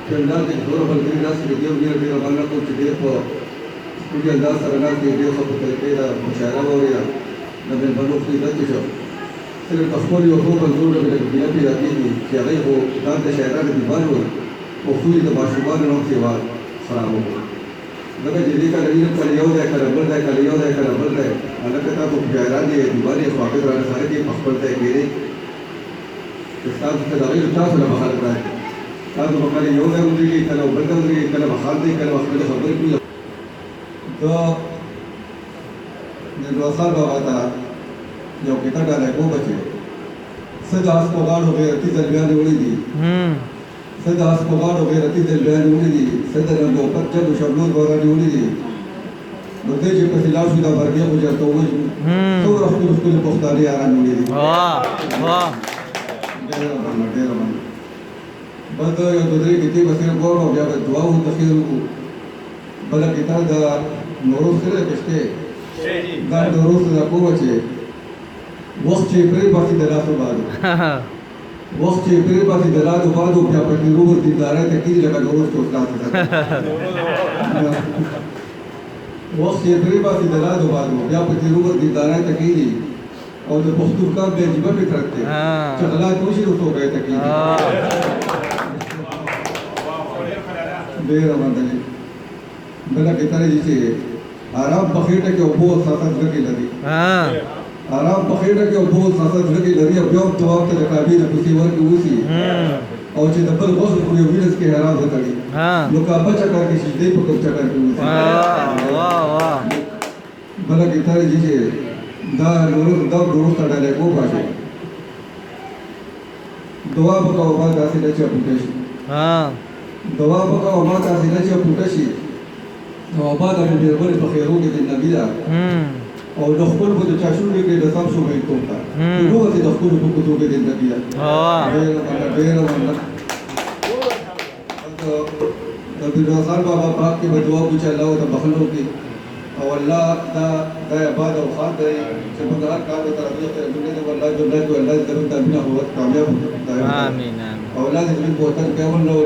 پندال کې ډور بلګری داسې د دیو ډیر باندې کوم چې ډیر په دې انداز سره نه کې ډیر په طریقې دا مشاعره ووري د بل بلوغ کې دته شو صرف خپل یو په منظور د بیا پیدا کېږي چې هغه هو دا د شاعرانو دی باندې او خو د ماشومان نوم سیوا خرابو دغه جدي کله یو ځای کله بل ځای کله یو ځای کله بل ځای هغه ته په شاعران دی باندې خواږه درانه سره کې خپل ځای کېږي تاسو ته دا ویل تاسو له بخار راځي تاسو په کله یو ځای ودرېږئ کله بل ځای ودرېږئ کله بخار دی کله خپل خبرې کوي دا د دوسر بابا ته یو کته ډالای کو بچي صدا اس کو غاړو غیرتی ځلبیان وړي دي صدا اس کو غاړو غیرتی ځلبیان وړي دي صدا رنګو پر جب شبلو ورا وړي دي نو دې چې په سلاو شو دا برګه خو جاته وځي څو رښتو خپل پښتالي آرام وړي دي واه واه ډېر باندې بد یو د دې کې بسره ګورو بیا د دعاو تخیر کو بل کتاب دا نورو سره کېسته دا نورو سره کوم چې وخت چې پرې پاتې دلاسو باندې وخت چې پرې پاتې دلاسو باندې بیا په دې روور دي دارای ته کې لګا نورو څه وکړه وخت چې پرې پاتې دلاسو باندې بیا په دې روور دي دارای ته کې او د پښتو کار به جيبه په ترته چې غلا کوشي وته به ته کې ډېر باندې بل کې ترې چې عرب بخیټه کې او په ساتل کې لري آرام په خېټه کې او بہت ساتل لري لري او بیا په وخت د کابین په سی ورکه وسی او چې د بل غوښه په یو ویلس کې حرام وکړي نو کا بچا کار کې شي په کوم چکر کې وسی واه واه بل کې ترې چې دا نور دا ډورو تړلې کو باشه دعا وکاو ما داسې نه چې پټه شي دعا وکاو ما داسې نه چې پټه شي نو آباد مې ډېر په خیرو کې د نبی دا او د خپل په چاشونو کې د تاسو به کوم تا نو چې د خپل په کوڅو کې د نبی دا ډېر باندې د بيرسال بابا پاک کې دعا وکړه الله او بخلو کې او الله دا آباد او خاص دی چې موږ هر کار ته راځو ته دې والله جل الله دې تامین هو کامیاب امين اولاد دې په وطن کې ول نو